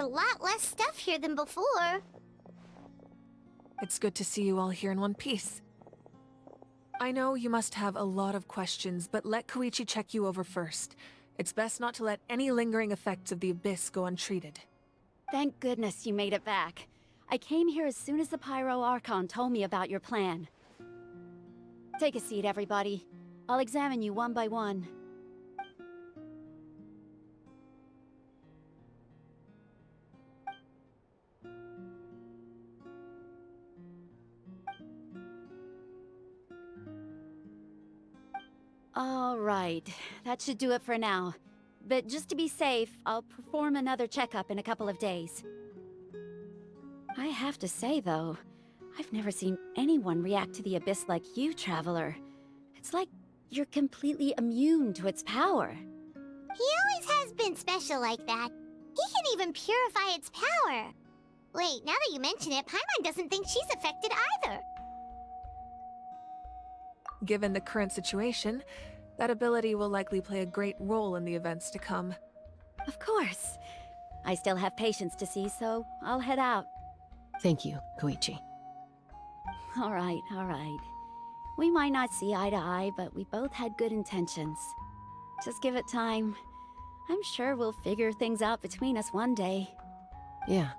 lot less stuff here than before. It's good to see you all here in one piece. I know you must have a lot of questions, but let Koichi check you over first. It's best not to let any lingering effects of the Abyss go untreated. Thank goodness you made it back. I came here as soon as the Pyro Archon told me about your plan. Take a seat, everybody. I'll examine you one by one. All right, that should do it for now. But just to be safe, I'll perform another checkup in a couple of days. I have to say, though, I've never seen anyone react to the Abyss like you, Traveler. It's like you're completely immune to its power. He always has been special like that. He can even purify its power. Wait, now that you mention it, Paimon doesn't think she's affected either. Given the current situation, that ability will likely play a great role in the events to come. Of course. I still have patients to see, so I'll head out. Thank you, Koichi. All right, all right. We might not see eye to eye, but we both had good intentions. Just give it time. I'm sure we'll figure things out between us one day. Yeah.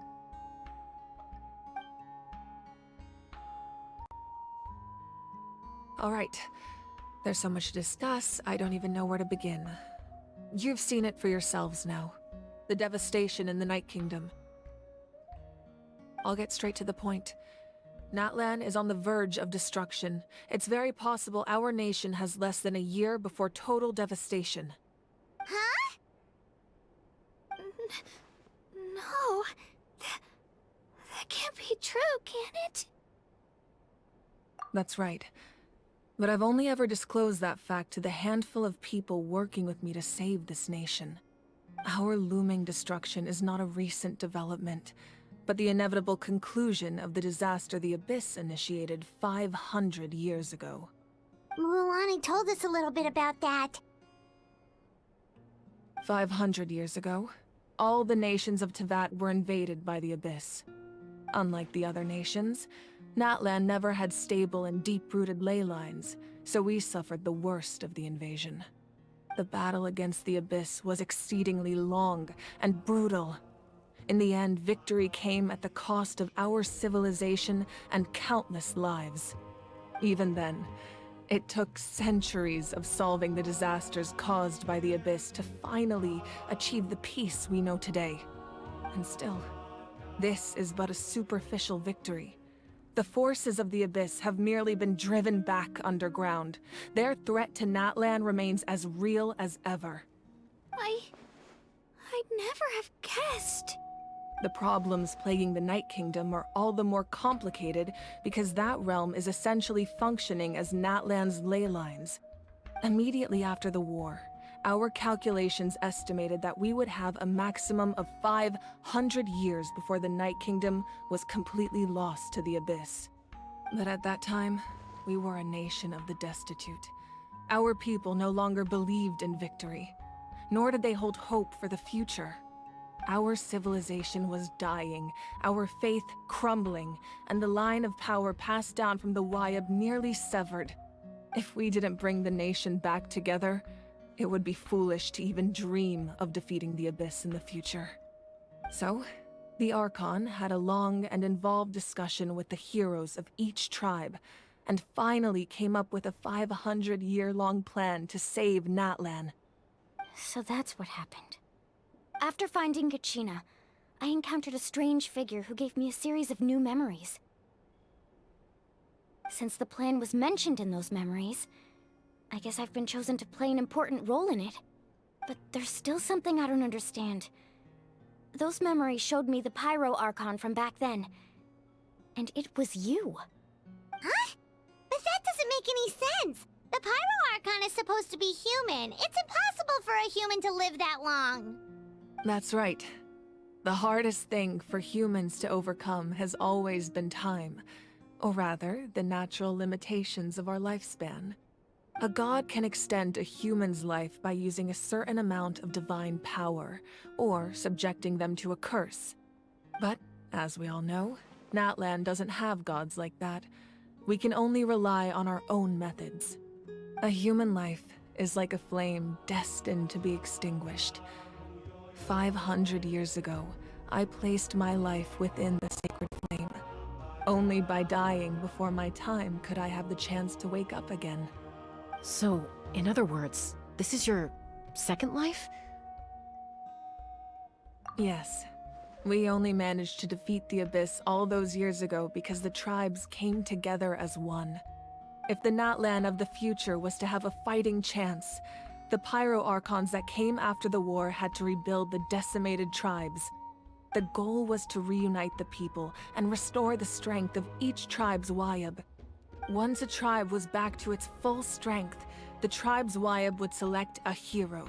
All right. There's so much to discuss, I don't even know where to begin. You've seen it for yourselves now. The devastation in the Night Kingdom. I'll get straight to the point. Natlan is on the verge of destruction. It's very possible our nation has less than a year before total devastation. Huh? No. That can't be true, can it? That's right. But I've only ever disclosed that fact to the handful of people working with me to save this nation. Our looming destruction is not a recent development, but the inevitable conclusion of the disaster the Abyss initiated 500 years ago. Mualani told us a little bit about that. 500 years ago, all the nations of Teyvat were invaded by the Abyss. Unlike the other nations, Natlan never had stable and deep-rooted ley lines, so we suffered the worst of the invasion. The battle against the Abyss was exceedingly long and brutal. In the end, victory came at the cost of our civilization and countless lives. Even then, it took centuries of solving the disasters caused by the Abyss to finally achieve the peace we know today. And still, this is but a superficial victory. The forces of the Abyss have merely been driven back underground. Their threat to Natlan remains as real as ever. I'd never have guessed. The problems plaguing the Night Kingdom are all the more complicated because that realm is essentially functioning as Natlan's ley lines. Immediately after the war, our calculations estimated that we would have a maximum of 500 years before the Night Kingdom was completely lost to the Abyss. But at that time, we were a nation of the destitute. Our people no longer believed in victory, nor did they hold hope for the future. Our civilization was dying, our faith crumbling, and the line of power passed down from the Wayab nearly severed. If we didn't bring the nation back together, it would be foolish to even dream of defeating the Abyss in the future. So, the Archon had a long and involved discussion with the heroes of each tribe, and finally came up with a 500-year-long plan to save Natlan. So that's what happened. After finding Kachina, I encountered a strange figure who gave me a series of new memories. Since the plan was mentioned in those memories, I guess I've been chosen to play an important role in it. But there's still something I don't understand. Those memories showed me the Pyro Archon from back then. And it was you. Huh? But that doesn't make any sense! The Pyro Archon is supposed to be human. It's impossible for a human to live that long. That's right. The hardest thing for humans to overcome has always been time, or rather, the natural limitations of our lifespan. A god can extend a human's life by using a certain amount of divine power, or subjecting them to a curse. But, as we all know, Natlan doesn't have gods like that. We can only rely on our own methods. A human life is like a flame destined to be extinguished. 500 years ago, I placed my life within the sacred flame. Only by dying before my time could I have the chance to wake up again. So, in other words, this is your second life? Yes. We only managed to defeat the Abyss all those years ago because the tribes came together as one. If the Natlan of the future was to have a fighting chance, the Pyro Archons that came after the war had to rebuild the decimated tribes. The goal was to reunite the people and restore the strength of each tribe's Wayab. Once a tribe was back to its full strength, the tribe's Wayab would select a hero,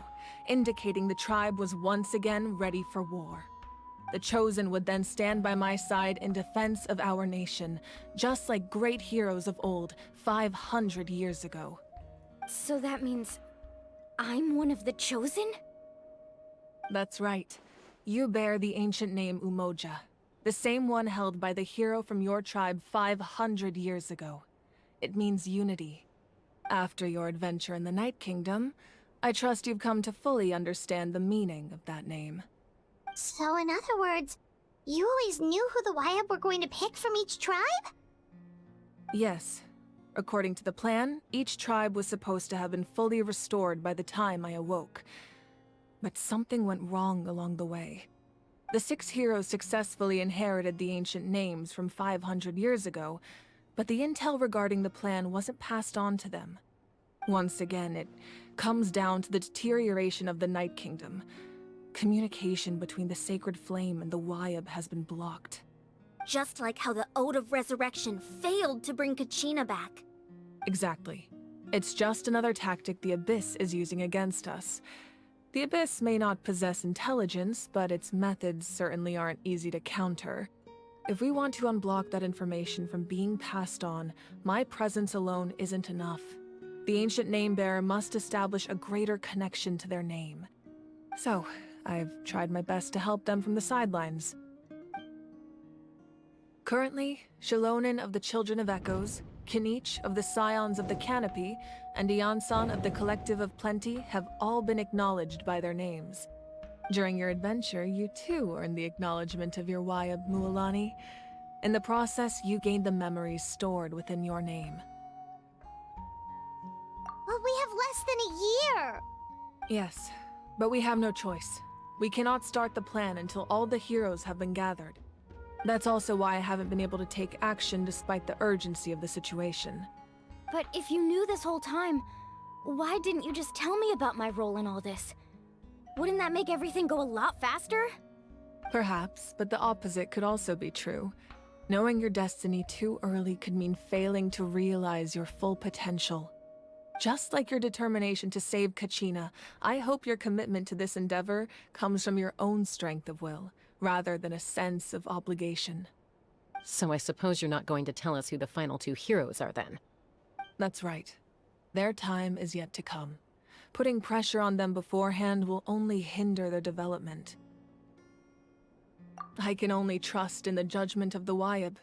indicating the tribe was once again ready for war. The Chosen would then stand by my side in defense of our nation, just like great heroes of old 500 years ago. So that means I'm one of the Chosen? That's right. You bear the ancient name Umoja, the same one held by the hero from your tribe 500 years ago. It means unity. After your adventure in the Night Kingdom, I trust you've come to fully understand the meaning of that name. So in other words, you always knew who the Wayab were going to pick from each tribe? Yes. According to the plan, each tribe was supposed to have been fully restored by the time I awoke. But something went wrong along the way. The 6 heroes successfully inherited the ancient names from 500 years ago, but the intel regarding the plan wasn't passed on to them. Once again, it comes down to the deterioration of the Night Kingdom. Communication between the Sacred Flame and the Wayab has been blocked. Just like how the Ode of Resurrection failed to bring Kachina back. Exactly. It's just another tactic the Abyss is using against us. The Abyss may not possess intelligence, but its methods certainly aren't easy to counter. If we want to unblock that information from being passed on, my presence alone isn't enough. The ancient name-bearer must establish a greater connection to their name. So, I've tried my best to help them from the sidelines. Currently, Shilonin of the Children of Echoes, Kinich of the Scions of the Canopy, and Iansan of the Collective of Plenty have all been acknowledged by their names. During your adventure, you too earned the acknowledgement of your Wayab, Mualani. In the process, you gained the memories stored within your name. But we have less than a year! Yes, but we have no choice. We cannot start the plan until all the heroes have been gathered. That's also why I haven't been able to take action despite the urgency of the situation. But if you knew this whole time, why didn't you just tell me about my role in all this? Wouldn't that make everything go a lot faster? Perhaps, but the opposite could also be true. Knowing your destiny too early could mean failing to realize your full potential. Just like your determination to save Kachina, I hope your commitment to this endeavor comes from your own strength of will, rather than a sense of obligation. So I suppose you're not going to tell us who the final 2 heroes are then? That's right. Their time is yet to come. Putting pressure on them beforehand will only hinder their development. I can only trust in the judgment of the Wayab.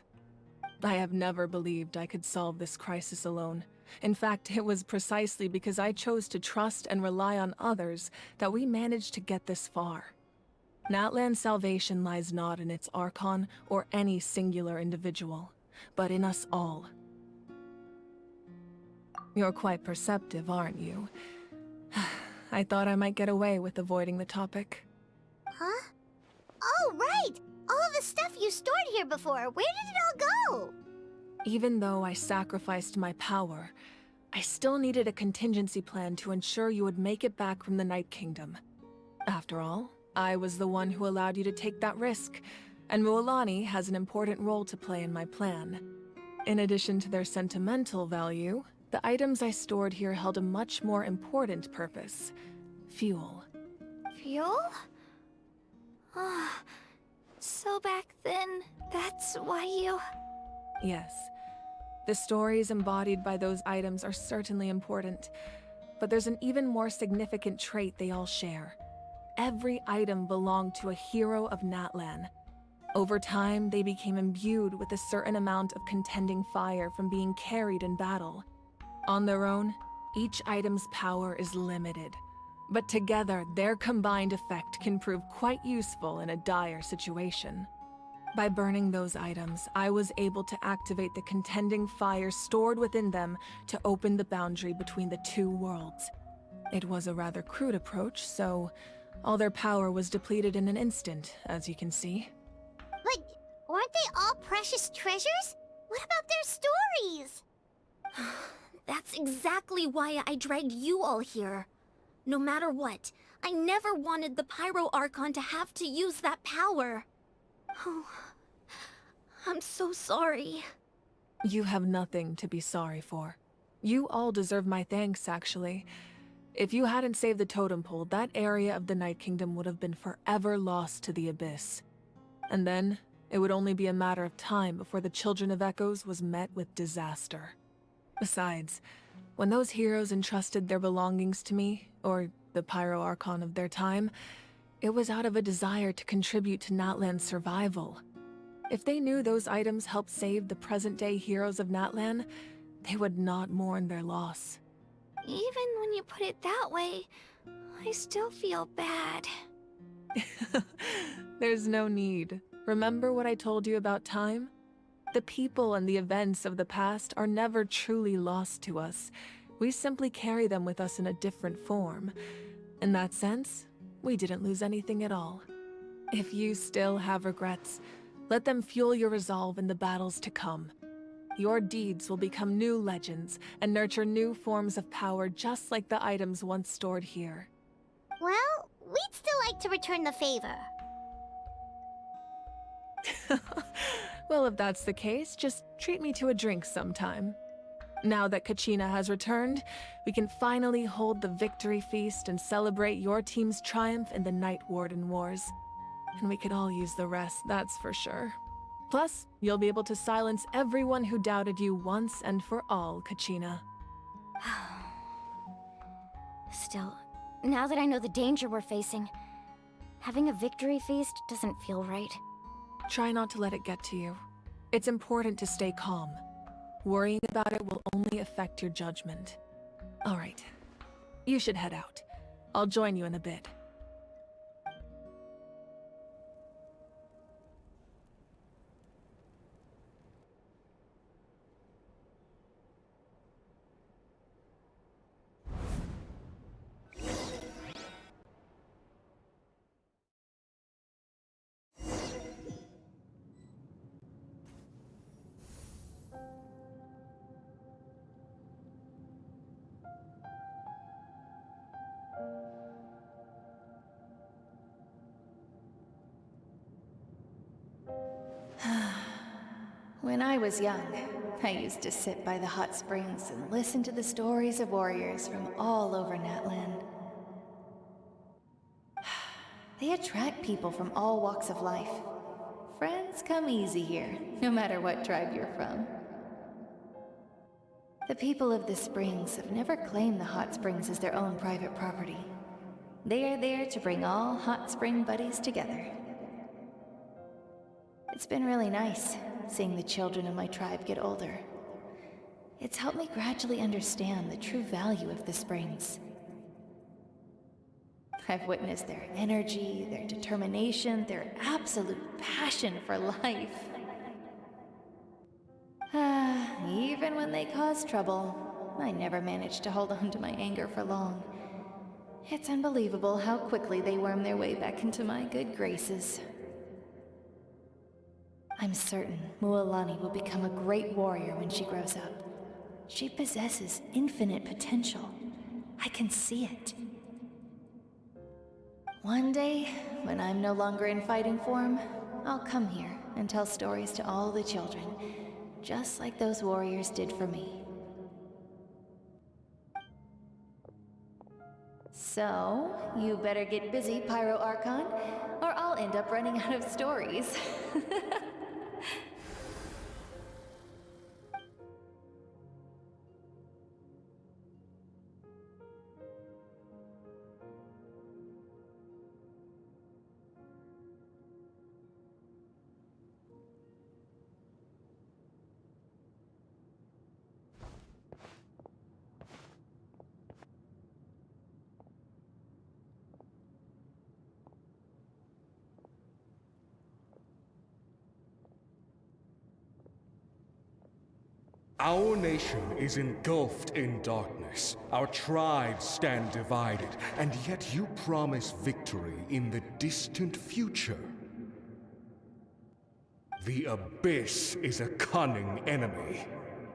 I have never believed I could solve this crisis alone. In fact, it was precisely because I chose to trust and rely on others that we managed to get this far. Natlan's salvation lies not in its Archon or any singular individual, but in us all. You're quite perceptive, aren't you? I thought I might get away with avoiding the topic. Huh? Oh, right! All of the stuff you stored here before, where did it all go? Even though I sacrificed my power, I still needed a contingency plan to ensure you would make it back from the Night Kingdom. After all, I was the one who allowed you to take that risk, and Mualani has an important role to play in my plan. In addition to their sentimental value, the items I stored here held a much more important purpose: fuel. Fuel? Ah, so back then, that's why you... Yes. The stories embodied by those items are certainly important, but there's an even more significant trait they all share. Every item belonged to a hero of Natlan. Over time, they became imbued with a certain amount of contending fire from being carried in battle. On their own, each item's power is limited, but together their combined effect can prove quite useful in a dire situation. By burning those items, I was able to activate the contending fire stored within them to open the boundary between the two worlds. It was a rather crude approach, so all their power was depleted in an instant, as you can see. But weren't they all precious treasures? What about their stories? That's exactly why I dragged you all here. No matter what, I never wanted the Pyro Archon to have to use that power. Oh, I'm so sorry. You have nothing to be sorry for. You all deserve my thanks, actually. If you hadn't saved the totem pole, that area of the Night Kingdom would have been forever lost to the abyss. And then, it would only be a matter of time before the Children of Echoes was met with disaster. Besides, when those heroes entrusted their belongings to me, or the Pyro Archon of their time, it was out of a desire to contribute to Natlan's survival. If they knew those items helped save the present-day heroes of Natlan, they would not mourn their loss. Even when you put it that way, I still feel bad. There's no need. Remember what I told you about time? The people and the events of the past are never truly lost to us. We simply carry them with us in a different form. In that sense, we didn't lose anything at all. If you still have regrets, let them fuel your resolve in the battles to come. Your deeds will become new legends and nurture new forms of power just like the items once stored here. Well, we'd still like to return the favor. Well, if that's the case, just treat me to a drink sometime. Now that Kachina has returned, we can finally hold the victory feast and celebrate your team's triumph in the Night Warden Wars. And we could all use the rest, that's for sure. Plus, you'll be able to silence everyone who doubted you once and for all, Kachina. Still, now that I know the danger we're facing, having a victory feast doesn't feel right. Try not to let it get to you. It's important to stay calm. Worrying about it will only affect your judgment. All right. You should head out. I'll join you in a bit. When I was young, I used to sit by the hot springs and listen to the stories of warriors from all over Natlan. They attract people from all walks of life. Friends come easy here, no matter what tribe you're from. The people of the springs have never claimed the hot springs as their own private property. They are there to bring all hot spring buddies together. It's been really nice, seeing the children of my tribe get older. It's helped me gradually understand the true value of the springs. I've witnessed their energy, their determination, their absolute passion for life. Even when they cause trouble, I never managed to hold on to my anger for long. It's unbelievable how quickly they worm their way back into my good graces. I'm certain Mualani will become a great warrior when she grows up. She possesses infinite potential. I can see it. One day, when I'm no longer in fighting form, I'll come here and tell stories to all the children, just like those warriors did for me. So, you better get busy, Pyro Archon, or I'll end up running out of stories. Our nation is engulfed in darkness. Our tribes stand divided, and yet you promise victory in the distant future. The Abyss is a cunning enemy,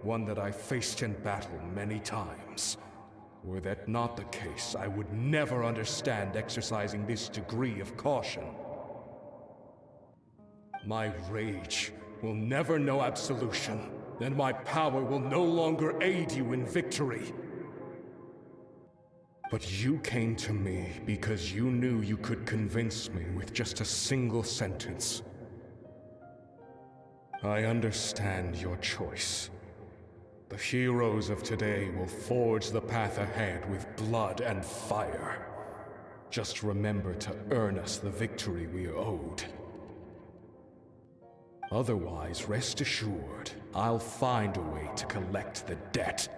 one that I faced in battle many times. Were that not the case, I would never understand exercising this degree of caution. My rage will never know absolution, and my power will no longer aid you in victory. But you came to me because you knew you could convince me with just a single sentence. I understand your choice. The heroes of today will forge the path ahead with blood and fire. Just remember to earn us the victory we are owed. Otherwise, rest assured, I'll find a way to collect the debt.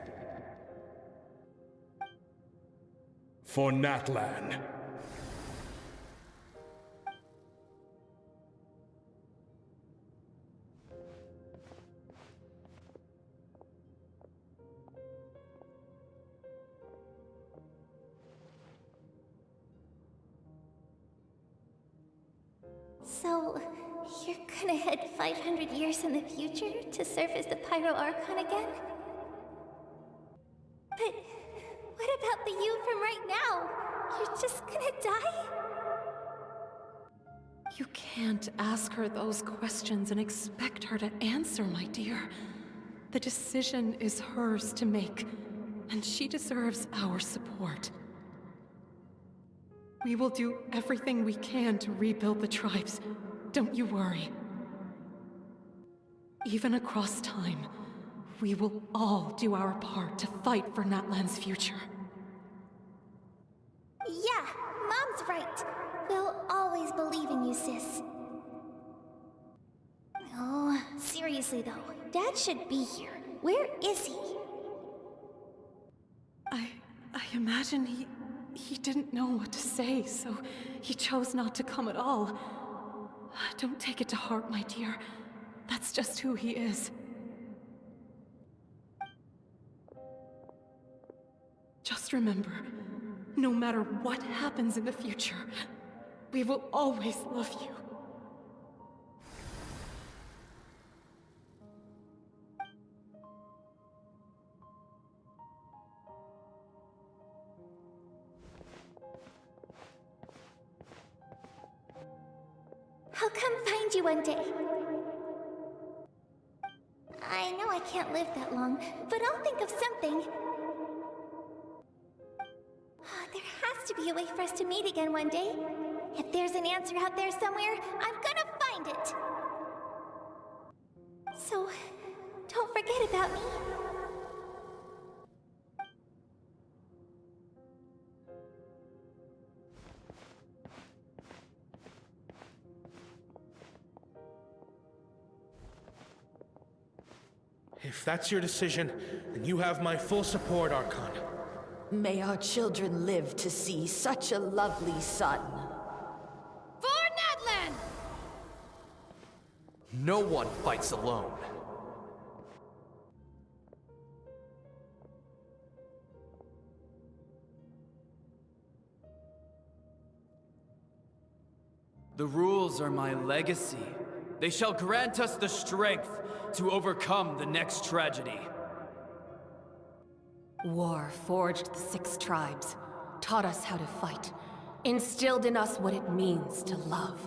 For Natlan. So, you're gonna head 500 years in the future to serve as the Pyro Archon again? But what about the you from right now? You're just gonna die? You can't ask her those questions and expect her to answer, my dear. The decision is hers to make, and she deserves our support. We will do everything we can to rebuild the tribes. Don't you worry. Even across time, we will all do our part to fight for Natlan's future. Yeah, Mom's right. We'll always believe in you, sis. Oh, seriously though, Dad should be here. Where is he? I imagine he didn't know what to say, so he chose not to come at all. Don't take it to heart, my dear. That's just who he is. Just remember, no matter what happens in the future, we will always love you. I'll come find you one day. I know I can't live that long, but I'll think of something. There has to be a way for us to meet again one day. If there's an answer out there somewhere, I'm gonna find it. So, don't forget about me. If that's your decision, then you have my full support, Archon. May our children live to see such a lovely son. For Natlan! No one fights alone. The rules are my legacy. They shall grant us the strength to overcome the next tragedy. War forged the 6 tribes, taught us how to fight, instilled in us what it means to love.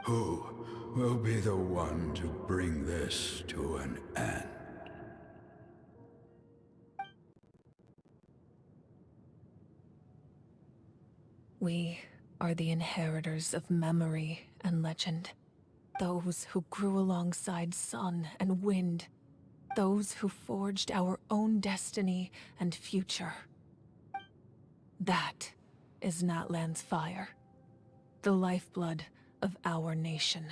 Who will be the one to bring this to an end? We are the inheritors of memory and legend. Those who grew alongside sun and wind. Those who forged our own destiny and future. That is Natlan's fire. The lifeblood of our nation.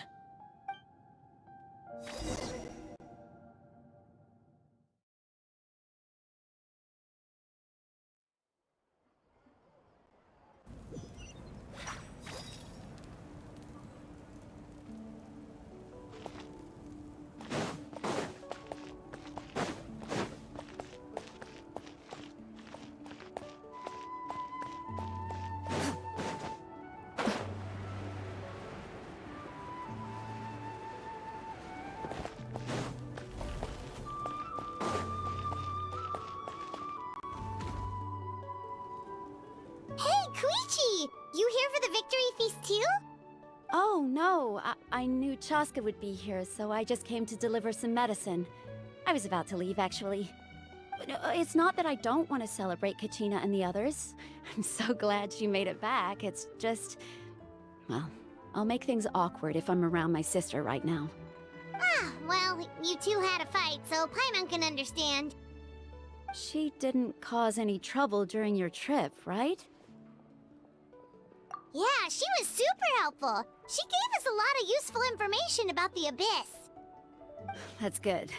I knew Chaska would be here, so I just came to deliver some medicine. I was about to leave, actually. It's not that I don't want to celebrate Kachina and the others. I'm so glad she made it back. It's just... well, I'll make things awkward if I'm around my sister right now. Ah, well, you two had a fight, so Paimon can understand. She didn't cause any trouble during your trip, right? Yeah, she was super helpful. She gave us a lot of useful information about the Abyss. That's good.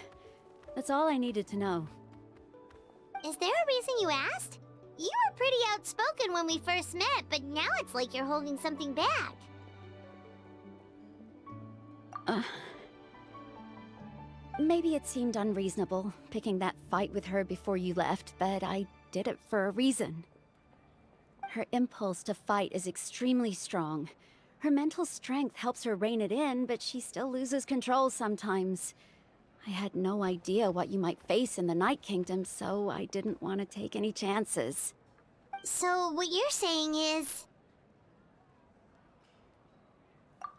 That's all I needed to know. Is there a reason you asked? You were pretty outspoken when we first met, but now it's like you're holding something back. Maybe it seemed unreasonable, picking that fight with her before you left, but I did it for a reason. Her impulse to fight is extremely strong. Her mental strength helps her rein it in, but she still loses control sometimes. I had no idea what you might face in the Night Kingdom, so I didn't want to take any chances. So what you're saying is...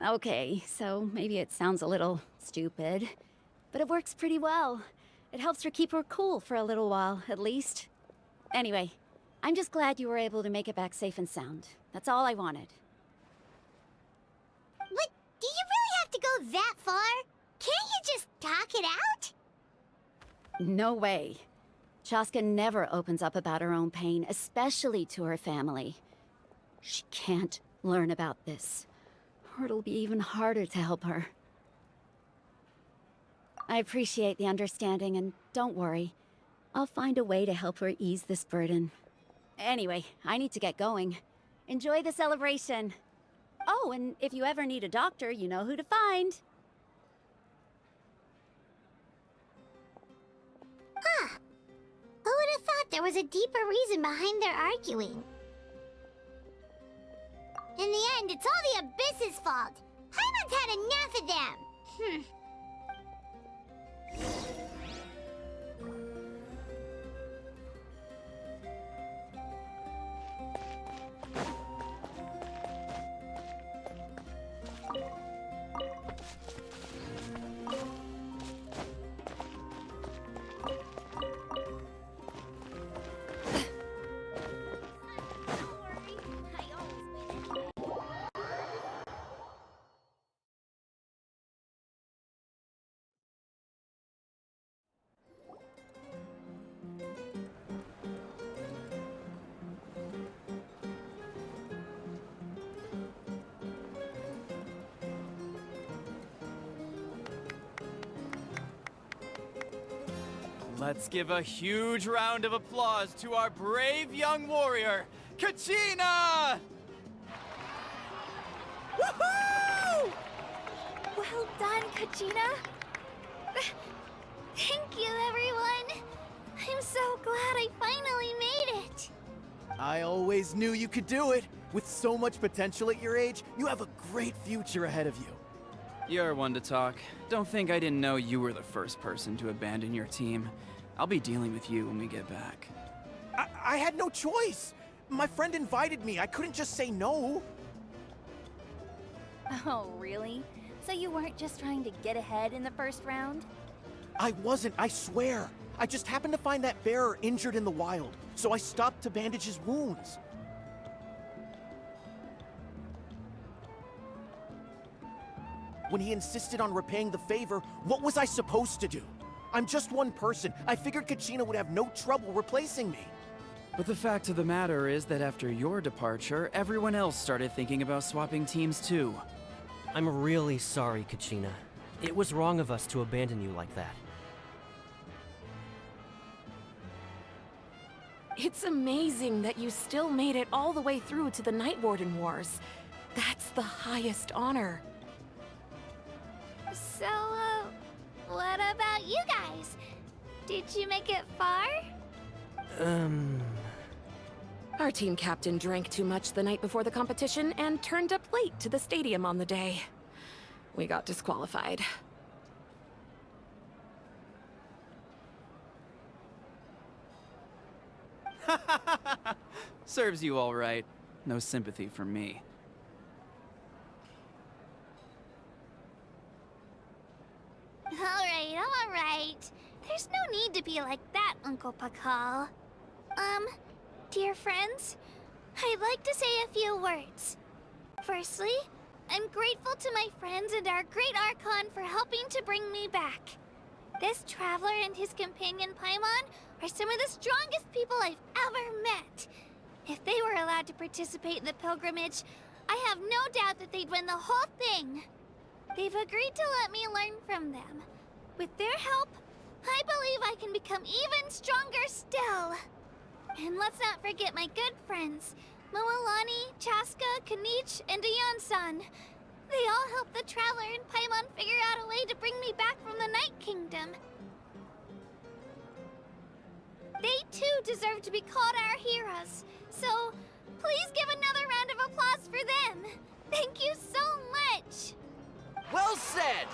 Okay, so maybe it sounds a little stupid, but it works pretty well. It helps her keep her cool for a little while, at least. Anyway, I'm just glad you were able to make it back safe and sound. That's all I wanted. But do you really have to go that far? Can't you just talk it out? No way. Chaska never opens up about her own pain, especially to her family. She can't learn about this, or it'll be even harder to help her. I appreciate the understanding, and don't worry. I'll find a way to help her ease this burden. Anyway, I need to get going. Enjoy the celebration. Oh, and if you ever need a doctor, you know who to find. Huh. Who would have thought there was a deeper reason behind their arguing? In the end, it's all the Abyss's fault. Paimon's had enough of them. Let's give a huge round of applause to our brave young warrior, Kachina! Woohoo! Well done, Kachina. Thank you, everyone. I'm so glad I finally made it. I always knew you could do it. With so much potential at your age, you have a great future ahead of you. You're one to talk. Don't think I didn't know you were the first person to abandon your team. I'll be dealing with you when we get back. I had no choice. My friend invited me. I couldn't just say no. Oh, really? So you weren't just trying to get ahead in the first round? I wasn't, I swear. I just happened to find that bearer injured in the wild, so I stopped to bandage his wounds. When he insisted on repaying the favor, what was I supposed to do? I'm just one person. I figured Kachina would have no trouble replacing me. But the fact of the matter is that after your departure, everyone else started thinking about swapping teams too. I'm really sorry, Kachina. It was wrong of us to abandon you like that. It's amazing that you still made it all the way through to the Night Warden Wars. That's the highest honor. So, what about you guys? Did you make it far? Our team captain drank too much the night before the competition and turned up late to the stadium on the day. We got disqualified. Serves you all right. No sympathy from me. Alright. There's no need to be like that, Uncle Pakal. Dear friends, I'd like to say a few words. Firstly, I'm grateful to my friends and our great Archon for helping to bring me back. This traveler and his companion Paimon are some of the strongest people I've ever met. If they were allowed to participate in the pilgrimage, I have no doubt that they'd win the whole thing. They've agreed to let me learn from them. With their help, I believe I can become even stronger still. And let's not forget my good friends, Moalani, Chaska, Kanich, and Ayan-san. They all helped the Traveler and Paimon figure out a way to bring me back from the Night Kingdom. They too deserve to be called our heroes, so please give another round of applause for them. Thank you so much! Well said!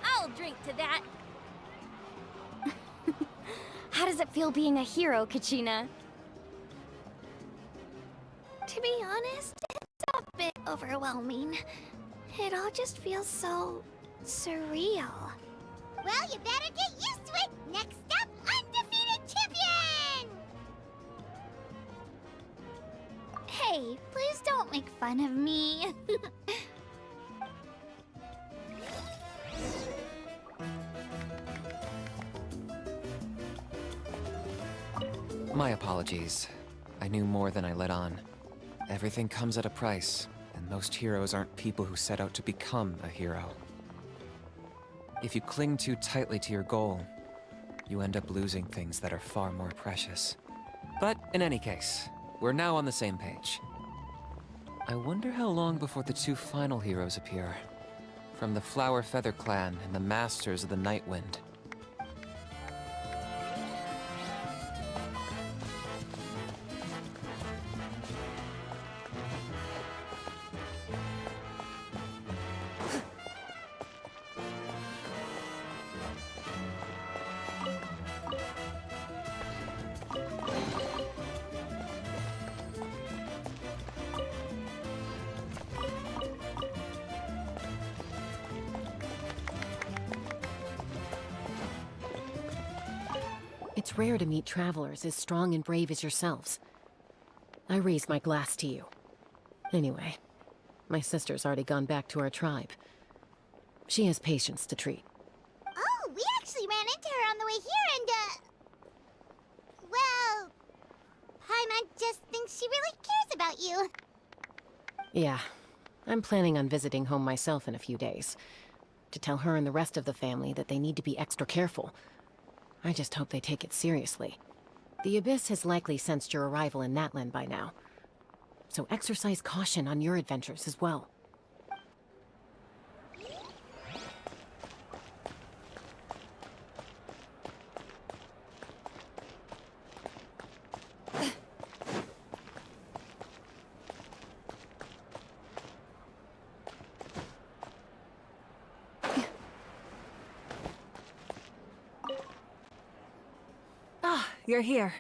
I'll drink to that. How does it feel being a hero, Kachina? To be honest, it's a bit overwhelming. It all just feels so surreal. Well, you better get used to it! Next up, undefeated champion! Hey, please don't make fun of me. My apologies. I knew more than I let on. Everything comes at a price, and most heroes aren't people who set out to become a hero. If you cling too tightly to your goal, you end up losing things that are far more precious. But in any case, we're now on the same page. I wonder how long before the two final heroes appear. From the Flower Feather Clan and the Masters of the Night Wind. It's rare to meet travelers as strong and brave as yourselves. I raise my glass to you. Anyway, my sister's already gone back to our tribe. She has patients to treat. Oh, we actually ran into her on the way here and, well, Paimon just thinks she really cares about you. Yeah, I'm planning on visiting home myself in a few days. To tell her and the rest of the family that they need to be extra careful. I just hope they take it seriously. The Abyss has likely sensed your arrival in Natlan by now. So exercise caution on your adventures as well. You're here.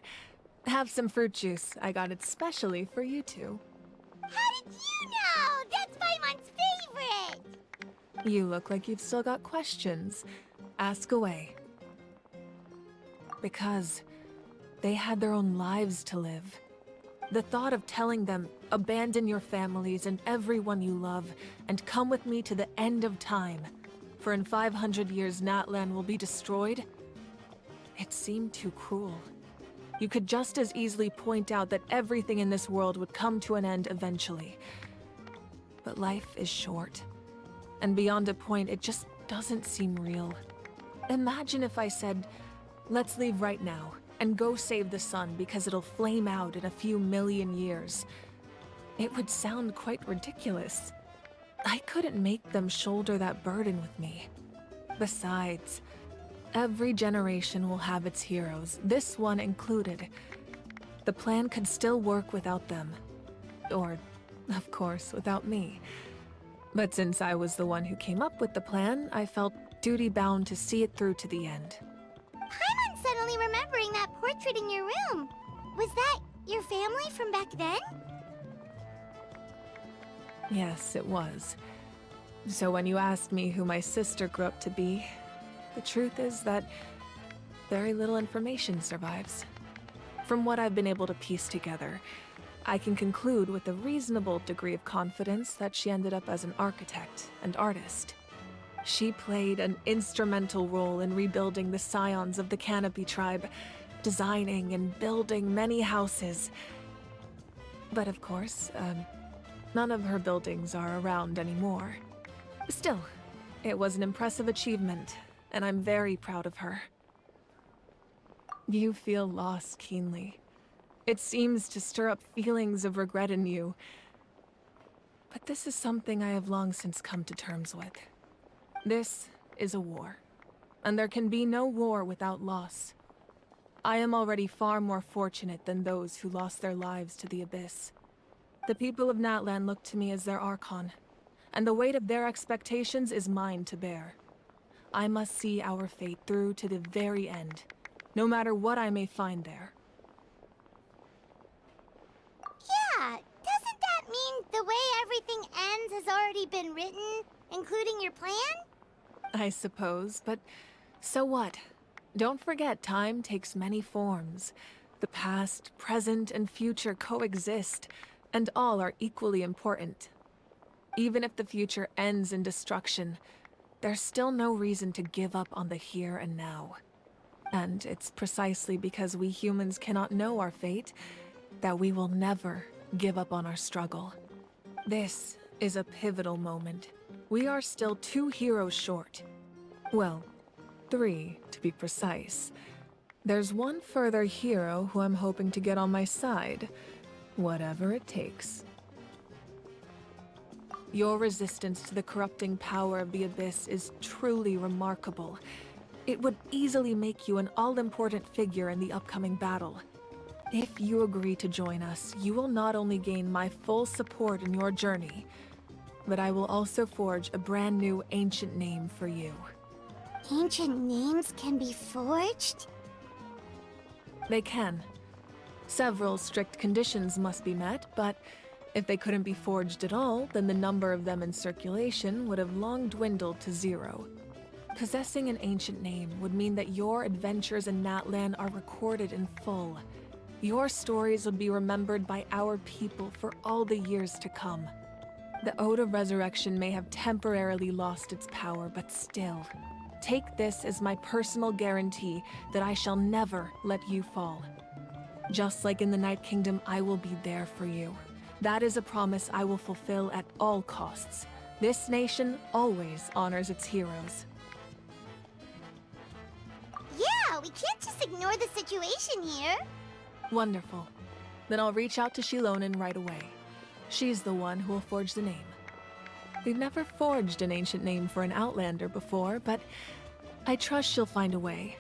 Have some fruit juice. I got it specially for you two. How did you know? That's Paimon's favorite! You look like you've still got questions. Ask away. Because they had their own lives to live. The thought of telling them, abandon your families and everyone you love, and come with me to the end of time, for in 500 years Natlan will be destroyed, it seemed too cruel. You could just as easily point out that everything in this world would come to an end eventually. But life is short. And beyond a point, it just doesn't seem real. Imagine if I said, let's leave right now, and go save the sun because it'll flame out in a few million years. It would sound quite ridiculous. I couldn't make them shoulder that burden with me. Besides, every generation will have its heroes, this one included. The plan could still work without them. Or, of course, without me. But since I was the one who came up with the plan, I felt duty-bound to see it through to the end. Paimon's suddenly remembering that portrait in your room. Was that your family from back then? Yes, it was. So when you asked me who my sister grew up to be, the truth is that very little information survives. From what I've been able to piece together, I can conclude with a reasonable degree of confidence that she ended up as an architect and artist. She played an instrumental role in rebuilding the scions of the Canopy tribe, designing and building many houses. But of course, none of her buildings are around anymore. Still, it was an impressive achievement, and I'm very proud of her. You feel loss keenly. It seems to stir up feelings of regret in you. But this is something I have long since come to terms with. This is a war, and there can be no war without loss. I am already far more fortunate than those who lost their lives to the Abyss. The people of Natlan look to me as their Archon, and the weight of their expectations is mine to bear. I must see our fate through to the very end, no matter what I may find there. Yeah, doesn't that mean the way everything ends has already been written, including your plan? I suppose, but so what? Don't forget, time takes many forms. The past, present, and future coexist, and all are equally important. Even if the future ends in destruction, there's still no reason to give up on the here and now. And it's precisely because we humans cannot know our fate that we will never give up on our struggle. This is a pivotal moment. We are still 2 heroes short. Well, 3 to be precise. There's one further hero who I'm hoping to get on my side, whatever it takes. Your resistance to the corrupting power of the Abyss is truly remarkable. It would easily make you an all-important figure in the upcoming battle. If you agree to join us, you will not only gain my full support in your journey, but I will also forge a brand new ancient name for you. Ancient names can be forged? They can. Several strict conditions must be met, but if they couldn't be forged at all, then the number of them in circulation would have long dwindled to 0. Possessing an ancient name would mean that your adventures in Natlan are recorded in full. Your stories would be remembered by our people for all the years to come. The Ode of Resurrection may have temporarily lost its power, but still, take this as my personal guarantee that I shall never let you fall. Just like in the Night Kingdom, I will be there for you. That is a promise I will fulfill at all costs. This nation always honors its heroes. Yeah, we can't just ignore the situation here. Wonderful. Then I'll reach out to Shilonen right away. She's the one who will forge the name. We've never forged an ancient name for an Outlander before, but I trust she'll find a way.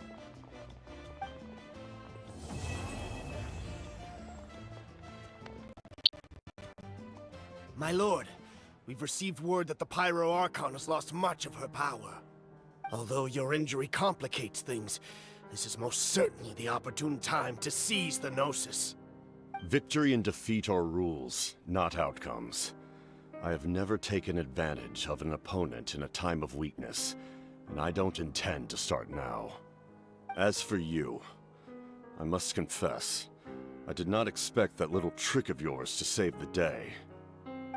My lord, we've received word that the Pyro Archon has lost much of her power. Although your injury complicates things, this is most certainly the opportune time to seize the Gnosis. Victory and defeat are rules, not outcomes. I have never taken advantage of an opponent in a time of weakness, and I don't intend to start now. As for you, I must confess, I did not expect that little trick of yours to save the day.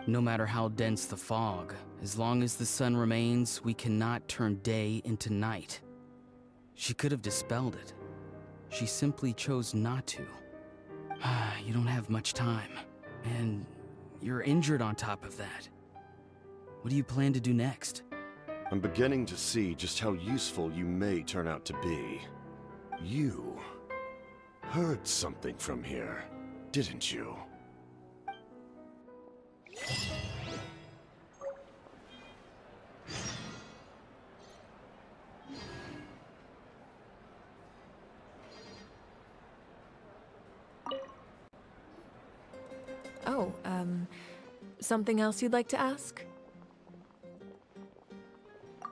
No matter how dense the fog, as long as the sun remains, we cannot turn day into night. She could have dispelled it. She simply chose not to. You don't have much time, and you're injured on top of that. What do you plan to do next? I'm beginning to see just how useful you may turn out to be. You heard something from here, didn't you? Oh, something else you'd like to ask?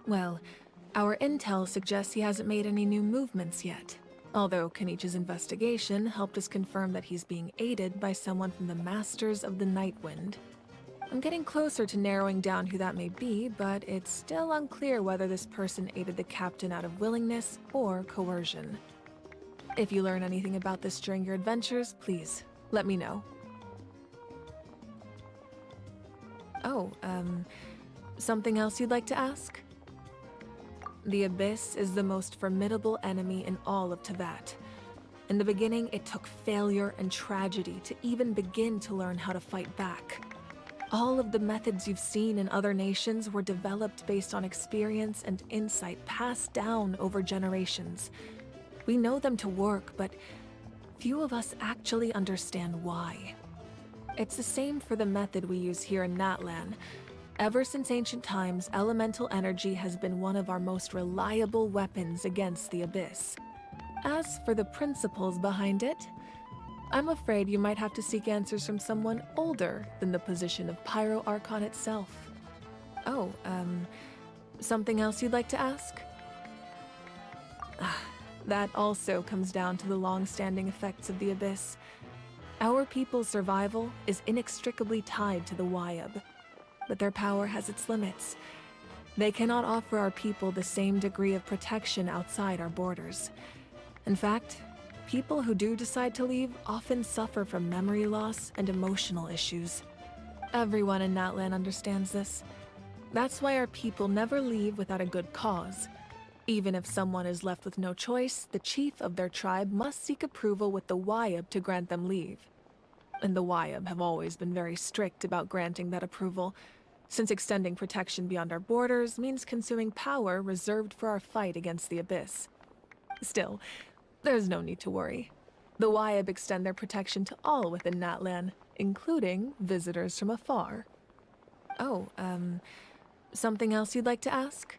Well, our intel suggests he hasn't made any new movements yet. Although Kenichi's investigation helped us confirm that he's being aided by someone from the Masters of the Nightwind. I'm getting closer to narrowing down who that may be, but it's still unclear whether this person aided the captain out of willingness or coercion. If you learn anything about this during your adventures, please let me know. Oh, something else you'd like to ask? The Abyss is the most formidable enemy in all of Teyvat. In the beginning, it took failure and tragedy to even begin to learn how to fight back. All of the methods you've seen in other nations were developed based on experience and insight passed down over generations. We know them to work, but few of us actually understand why. It's the same for the method we use here in Natlan. Ever since ancient times, elemental energy has been one of our most reliable weapons against the Abyss. As for the principles behind it, I'm afraid you might have to seek answers from someone older than the position of Pyro Archon itself. Oh, something else you'd like to ask? That also comes down to the long-standing effects of the Abyss. Our people's survival is inextricably tied to the Wyab, but their power has its limits. They cannot offer our people the same degree of protection outside our borders. In fact, people who do decide to leave often suffer from memory loss and emotional issues. Everyone in Natlan understands this. That's why our people never leave without a good cause. Even if someone is left with no choice, the chief of their tribe must seek approval with the Wyab to grant them leave. And the Wyab have always been very strict about granting that approval, since extending protection beyond our borders means consuming power reserved for our fight against the Abyss. Still, there's no need to worry. The Wyab extend their protection to all within Natlan, including visitors from afar. Oh, something else you'd like to ask?